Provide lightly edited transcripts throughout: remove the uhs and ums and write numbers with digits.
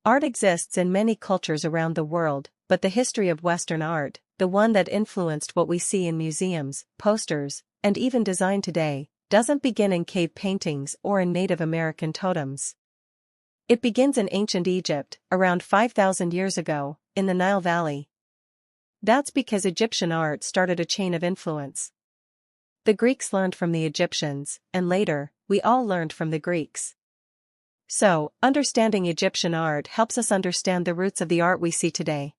Art exists in many cultures around the world, but the history of Western art, the one that influenced what we see in museums, posters, and even design today, doesn't begin in cave paintings or in Native American totems. It begins in ancient Egypt, around 5,000 years ago, in the Nile Valley. That's because Egyptian art started a chain of influence. The Greeks learned from the Egyptians, and later, we all learned from the Greeks. So, understanding Egyptian art helps us understand the roots of the art we see today.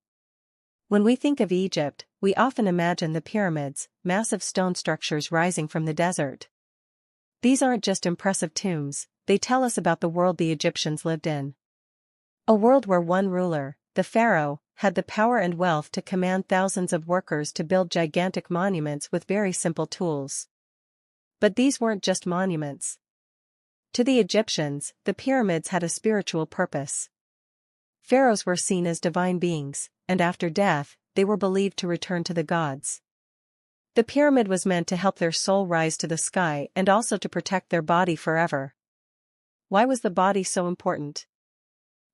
When we think of Egypt, we often imagine the pyramids, massive stone structures rising from the desert. These aren't just impressive tombs, they tell us about the world the Egyptians lived in. A world where one ruler, the pharaoh, had the power and wealth to command thousands of workers to build gigantic monuments with very simple tools. But these weren't just monuments. To the Egyptians, the pyramids had a spiritual purpose. Pharaohs were seen as divine beings, and after death, they were believed to return to the gods. The pyramid was meant to help their soul rise to the sky and also to protect their body forever. Why was the body so important?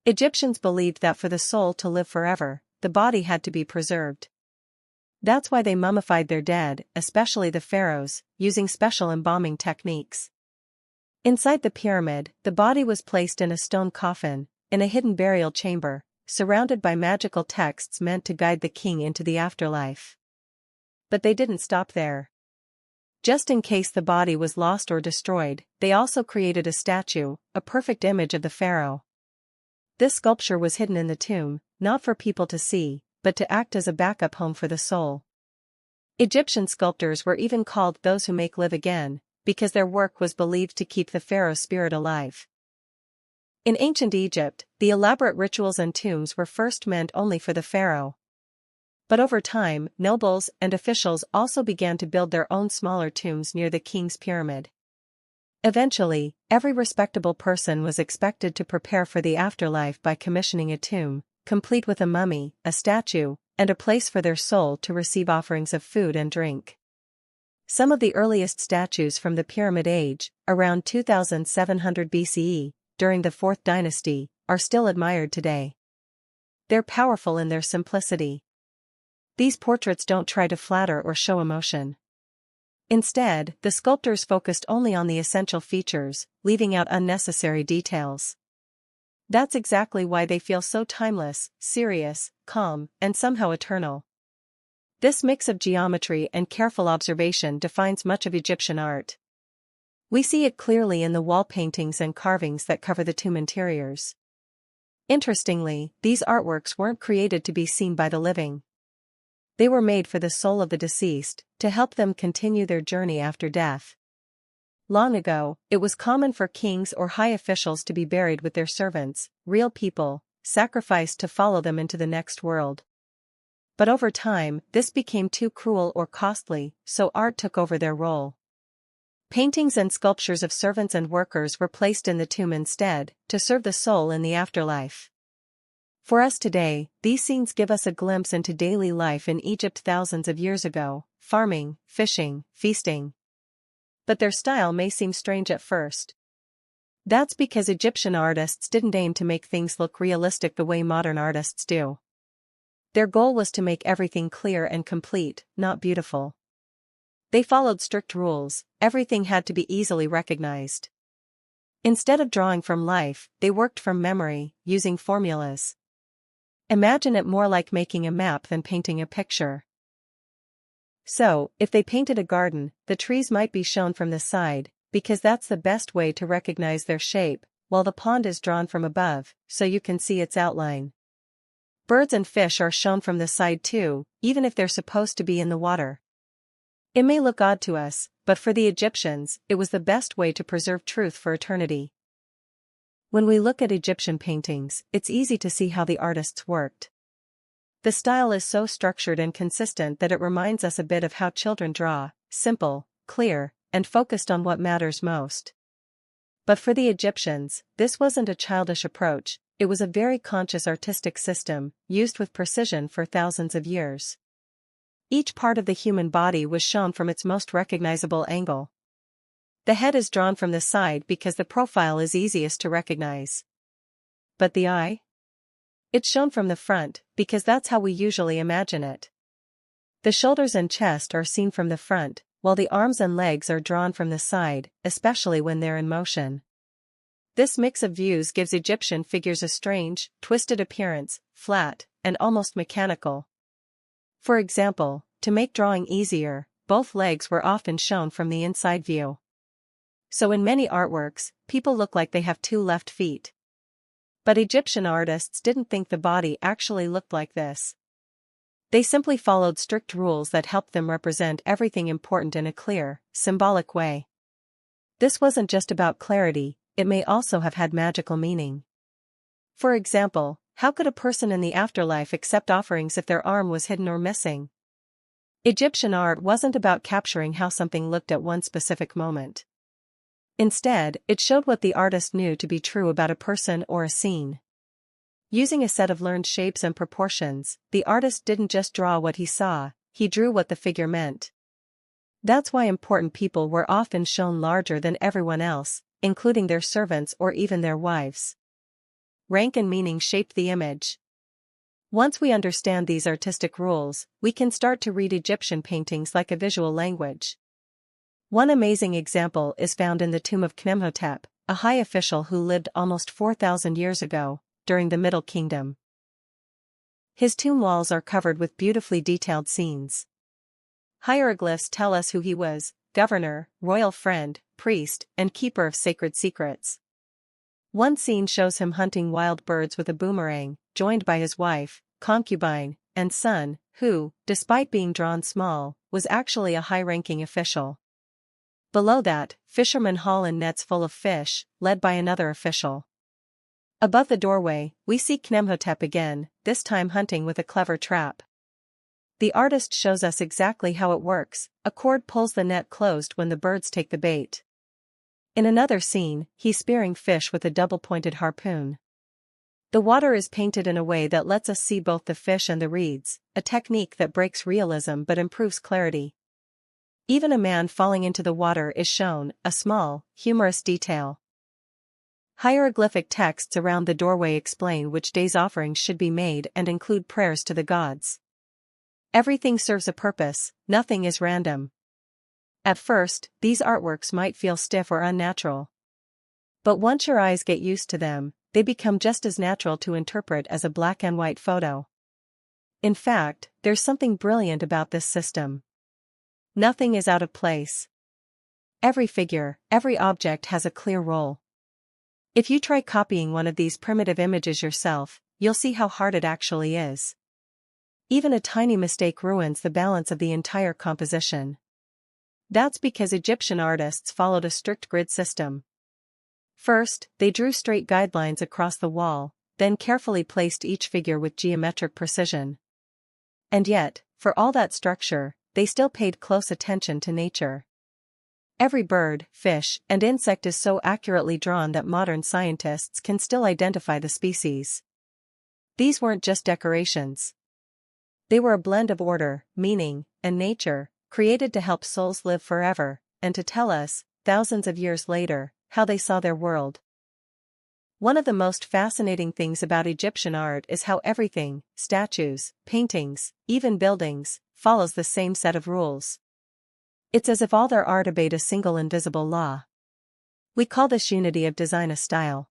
Egyptians believed that for the soul to live forever, the body had to be preserved. That's why they mummified their dead, especially the pharaohs, using special embalming techniques. Inside the pyramid, the body was placed in a stone coffin, in a hidden burial chamber, surrounded by magical texts meant to guide the king into the afterlife. But they didn't stop there. Just in case the body was lost or destroyed, they also created a statue, a perfect image of the pharaoh. This sculpture was hidden in the tomb, not for people to see, but to act as a backup home for the soul. Egyptian sculptors were even called those who make live again, because their work was believed to keep the pharaoh's spirit alive. In ancient Egypt, the elaborate rituals and tombs were first meant only for the pharaoh. But over time, nobles and officials also began to build their own smaller tombs near the king's pyramid. Eventually, every respectable person was expected to prepare for the afterlife by commissioning a tomb, complete with a mummy, a statue, and a place for their soul to receive offerings of food and drink. Some of the earliest statues from the Pyramid Age, around 2700 BCE, during the 4th dynasty, are still admired today. They're powerful in their simplicity. These portraits don't try to flatter or show emotion. Instead, the sculptors focused only on the essential features, leaving out unnecessary details. That's exactly why they feel so timeless, serious, calm, and somehow eternal. This mix of geometry and careful observation defines much of Egyptian art. We see it clearly in the wall paintings and carvings that cover the tomb interiors. Interestingly, these artworks weren't created to be seen by the living. They were made for the soul of the deceased, to help them continue their journey after death. Long ago, it was common for kings or high officials to be buried with their servants, real people, sacrificed to follow them into the next world. But over time, this became too cruel or costly, so art took over their role. Paintings and sculptures of servants and workers were placed in the tomb instead, to serve the soul in the afterlife. For us today, these scenes give us a glimpse into daily life in Egypt thousands of years ago, farming, fishing, feasting. But their style may seem strange at first. That's because Egyptian artists didn't aim to make things look realistic the way modern artists do. Their goal was to make everything clear and complete, not beautiful. They followed strict rules, everything had to be easily recognized. Instead of drawing from life, they worked from memory, using formulas. Imagine it more like making a map than painting a picture. So, if they painted a garden, the trees might be shown from the side, because that's the best way to recognize their shape, while the pond is drawn from above, so you can see its outline. Birds and fish are shown from the side too, even if they're supposed to be in the water. It may look odd to us, but for the Egyptians, it was the best way to preserve truth for eternity. When we look at Egyptian paintings, it's easy to see how the artists worked. The style is so structured and consistent that it reminds us a bit of how children draw, simple, clear, and focused on what matters most. But for the Egyptians, this wasn't a childish approach, it was a very conscious artistic system, used with precision for thousands of years. Each part of the human body was shown from its most recognizable angle. The head is drawn from the side because the profile is easiest to recognize. But the eye? It's shown from the front, because that's how we usually imagine it. The shoulders and chest are seen from the front, while the arms and legs are drawn from the side, especially when they're in motion. This mix of views gives Egyptian figures a strange, twisted appearance, flat, and almost mechanical. For example, to make drawing easier, both legs were often shown from the inside view. So in many artworks, people look like they have two left feet. But Egyptian artists didn't think the body actually looked like this. They simply followed strict rules that helped them represent everything important in a clear, symbolic way. This wasn't just about clarity, it may also have had magical meaning. For example, how could a person in the afterlife accept offerings if their arm was hidden or missing? Egyptian art wasn't about capturing how something looked at one specific moment. Instead, it showed what the artist knew to be true about a person or a scene. Using a set of learned shapes and proportions, the artist didn't just draw what he saw, he drew what the figure meant. That's why important people were often shown larger than everyone else, including their servants or even their wives. Rank and meaning shaped the image. Once we understand these artistic rules, we can start to read Egyptian paintings like a visual language. One amazing example is found in the tomb of Khnumhotep, a high official who lived almost 4,000 years ago, during the Middle Kingdom. His tomb walls are covered with beautifully detailed scenes. Hieroglyphs tell us who he was: governor, royal friend, priest, and keeper of sacred secrets. One scene shows him hunting wild birds with a boomerang, joined by his wife, concubine, and son, who, despite being drawn small, was actually a high-ranking official. Below that, fishermen haul in nets full of fish, led by another official. Above the doorway, we see Khnumhotep again, this time hunting with a clever trap. The artist shows us exactly how it works: a cord pulls the net closed when the birds take the bait. In another scene, he's spearing fish with a double-pointed harpoon. The water is painted in a way that lets us see both the fish and the reeds, a technique that breaks realism but improves clarity. Even a man falling into the water is shown, a small, humorous detail. Hieroglyphic texts around the doorway explain which days offerings should be made and include prayers to the gods. Everything serves a purpose, nothing is random. At first, these artworks might feel stiff or unnatural. But once your eyes get used to them, they become just as natural to interpret as a black and white photo. In fact, there's something brilliant about this system. Nothing is out of place. Every figure, every object has a clear role. If you try copying one of these primitive images yourself, you'll see how hard it actually is. Even a tiny mistake ruins the balance of the entire composition. That's because Egyptian artists followed a strict grid system. First, they drew straight guidelines across the wall, then carefully placed each figure with geometric precision. And yet, for all that structure, they still paid close attention to nature. Every bird, fish, and insect is so accurately drawn that modern scientists can still identify the species. These weren't just decorations. They were a blend of order, meaning, and nature, created to help souls live forever, and to tell us, thousands of years later, how they saw their world. One of the most fascinating things about Egyptian art is how everything, statues, paintings, even buildings, follows the same set of rules. It's as if all their art obeyed a single invisible law. We call this unity of design a style.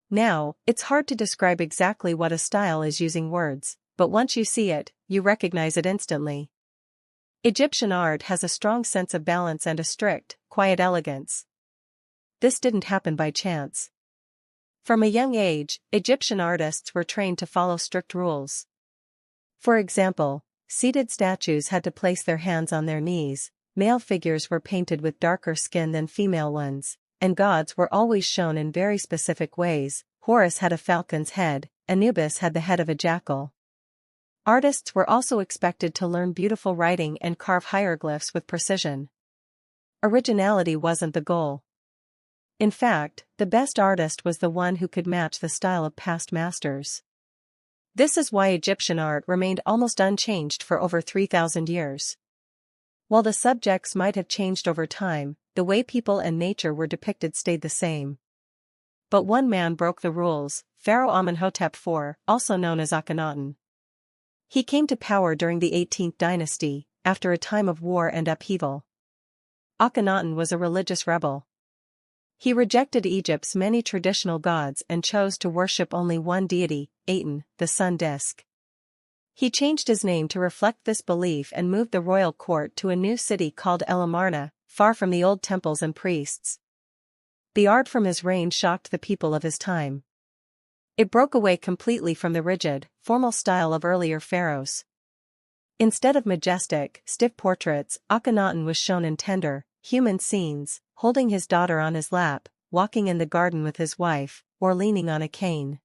Now, it's hard to describe exactly what a style is using words, but once you see it, you recognize it instantly. Egyptian art has a strong sense of balance and a strict, quiet elegance. This didn't happen by chance. From a young age, Egyptian artists were trained to follow strict rules. For example, seated statues had to place their hands on their knees, male figures were painted with darker skin than female ones, and gods were always shown in very specific ways. Horus had a falcon's head, Anubis had the head of a jackal. Artists were also expected to learn beautiful writing and carve hieroglyphs with precision. Originality wasn't the goal. In fact, the best artist was the one who could match the style of past masters. This is why Egyptian art remained almost unchanged for over 3,000 years. While the subjects might have changed over time, the way people and nature were depicted stayed the same. But one man broke the rules, Pharaoh Amenhotep IV, also known as Akhenaten. He came to power during the 18th dynasty, after a time of war and upheaval. Akhenaten was a religious rebel. He rejected Egypt's many traditional gods and chose to worship only one deity, Aten, the sun disk. He changed his name to reflect this belief and moved the royal court to a new city called El Amarna, far from the old temples and priests. The art from his reign shocked the people of his time. It broke away completely from the rigid, formal style of earlier pharaohs. Instead of majestic, stiff portraits, Akhenaten was shown in tender, human scenes, holding his daughter on his lap, walking in the garden with his wife, or leaning on a cane.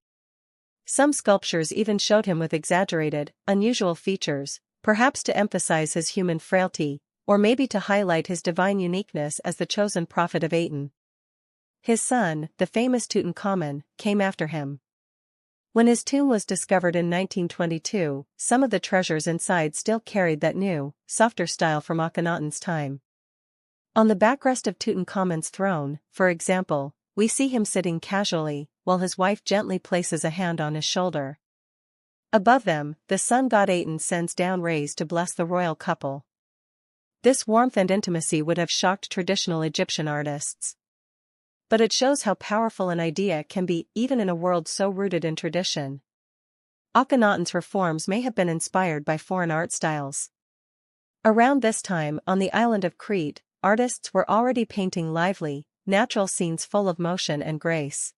Some sculptures even showed him with exaggerated, unusual features, perhaps to emphasize his human frailty, or maybe to highlight his divine uniqueness as the chosen prophet of Aten. His son, the famous Tutankhamun, came after him. When his tomb was discovered in 1922, some of the treasures inside still carried that new, softer style from Akhenaten's time. On the backrest of Tutankhamun's throne, for example, we see him sitting casually, while his wife gently places a hand on his shoulder. Above them, the sun god Aten sends down rays to bless the royal couple. This warmth and intimacy would have shocked traditional Egyptian artists. But it shows how powerful an idea can be even in a world so rooted in tradition. Akhenaten's reforms may have been inspired by foreign art styles. Around this time, on the island of Crete, artists were already painting lively, natural scenes full of motion and grace.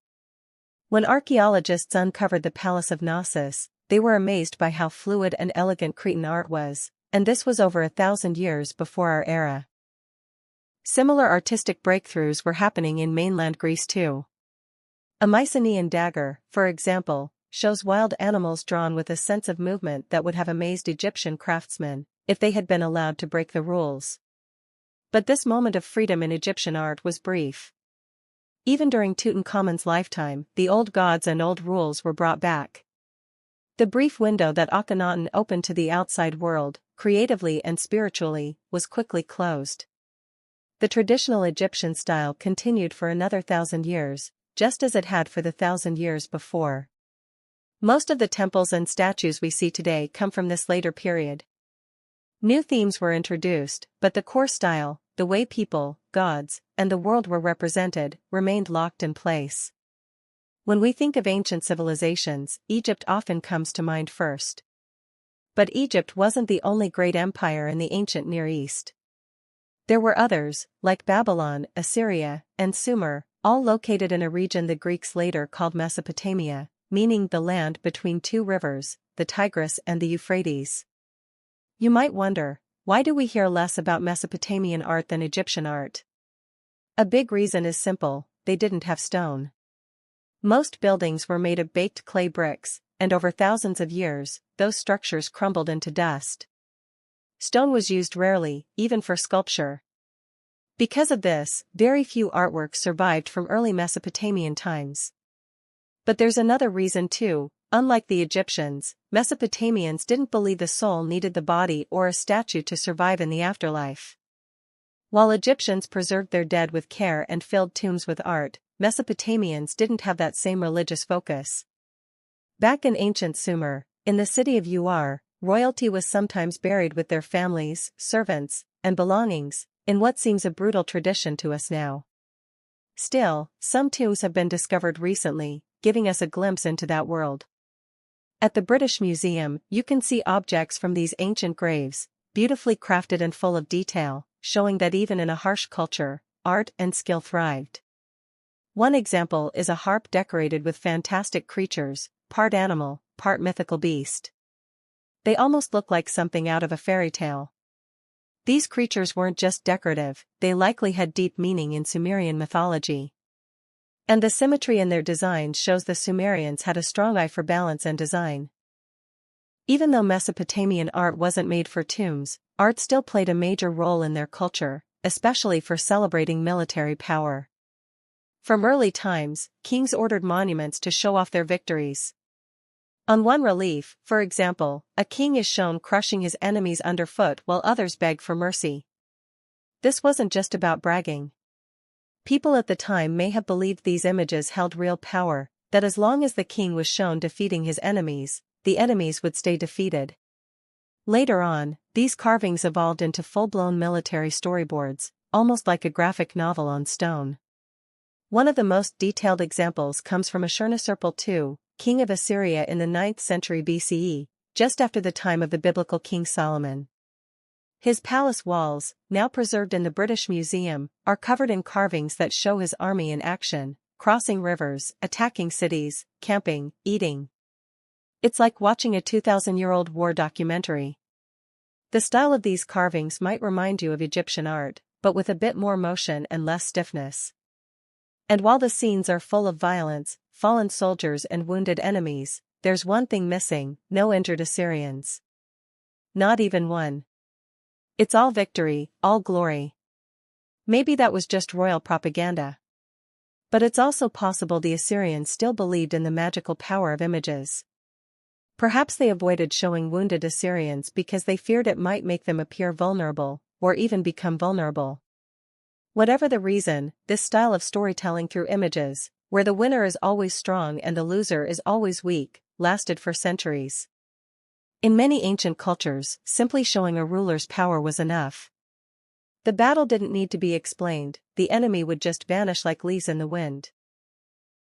When archaeologists uncovered the Palace of Knossos, they were amazed by how fluid and elegant Cretan art was, and this was over 1,000 years before our era. Similar artistic breakthroughs were happening in mainland Greece too. A Mycenaean dagger, for example, shows wild animals drawn with a sense of movement that would have amazed Egyptian craftsmen, if they had been allowed to break the rules. But this moment of freedom in Egyptian art was brief. Even during Tutankhamun's lifetime, the old gods and old rules were brought back. The brief window that Akhenaten opened to the outside world, creatively and spiritually, was quickly closed. The traditional Egyptian style continued for another 1,000 years, just as it had for the 1,000 years before. Most of the temples and statues we see today come from this later period. New themes were introduced, but the core style, the way people, gods, and the world were represented, remained locked in place. When we think of ancient civilizations, Egypt often comes to mind first. But Egypt wasn't the only great empire in the ancient Near East. There were others, like Babylon, Assyria, and Sumer, all located in a region the Greeks later called Mesopotamia, meaning the land between two rivers, the Tigris and the Euphrates. You might wonder, why do we hear less about Mesopotamian art than Egyptian art? A big reason is simple: they didn't have stone. Most buildings were made of baked clay bricks, and over thousands of years, those structures crumbled into dust. Stone was used rarely, even for sculpture. Because of this, very few artworks survived from early Mesopotamian times. But there's another reason too. Unlike the Egyptians, Mesopotamians didn't believe the soul needed the body or a statue to survive in the afterlife. While Egyptians preserved their dead with care and filled tombs with art, Mesopotamians didn't have that same religious focus. Back in ancient Sumer, in the city of Ur, royalty was sometimes buried with their families, servants, and belongings, in what seems a brutal tradition to us now. Still, some tombs have been discovered recently, giving us a glimpse into that world. At the British Museum, you can see objects from these ancient graves, beautifully crafted and full of detail, showing that even in a harsh culture, art and skill thrived. One example is a harp decorated with fantastic creatures, part animal, part mythical beast. They almost look like something out of a fairy tale. These creatures weren't just decorative, they likely had deep meaning in Sumerian mythology. And the symmetry in their designs shows the Sumerians had a strong eye for balance and design. Even though Mesopotamian art wasn't made for tombs, art still played a major role in their culture, especially for celebrating military power. From early times, kings ordered monuments to show off their victories. On one relief, for example, a king is shown crushing his enemies underfoot while others beg for mercy. This wasn't just about bragging. People at the time may have believed these images held real power, that as long as the king was shown defeating his enemies, the enemies would stay defeated. Later on, these carvings evolved into full-blown military storyboards, almost like a graphic novel on stone. One of the most detailed examples comes from Ashurnasirpal II, king of Assyria in the 9th century BCE, just after the time of the biblical King Solomon. His palace walls, now preserved in the British Museum, are covered in carvings that show his army in action, crossing rivers, attacking cities, camping, eating. It's like watching a 2,000-year-old war documentary. The style of these carvings might remind you of Egyptian art, but with a bit more motion and less stiffness. And while the scenes are full of violence, fallen soldiers and wounded enemies, there's one thing missing: no injured Assyrians. Not even one. It's all victory, all glory. Maybe that was just royal propaganda. But it's also possible the Assyrians still believed in the magical power of images. Perhaps they avoided showing wounded Assyrians because they feared it might make them appear vulnerable, or even become vulnerable. Whatever the reason, this style of storytelling through images, where the winner is always strong and the loser is always weak, lasted for centuries. In many ancient cultures, simply showing a ruler's power was enough. The battle didn't need to be explained, the enemy would just vanish like leaves in the wind.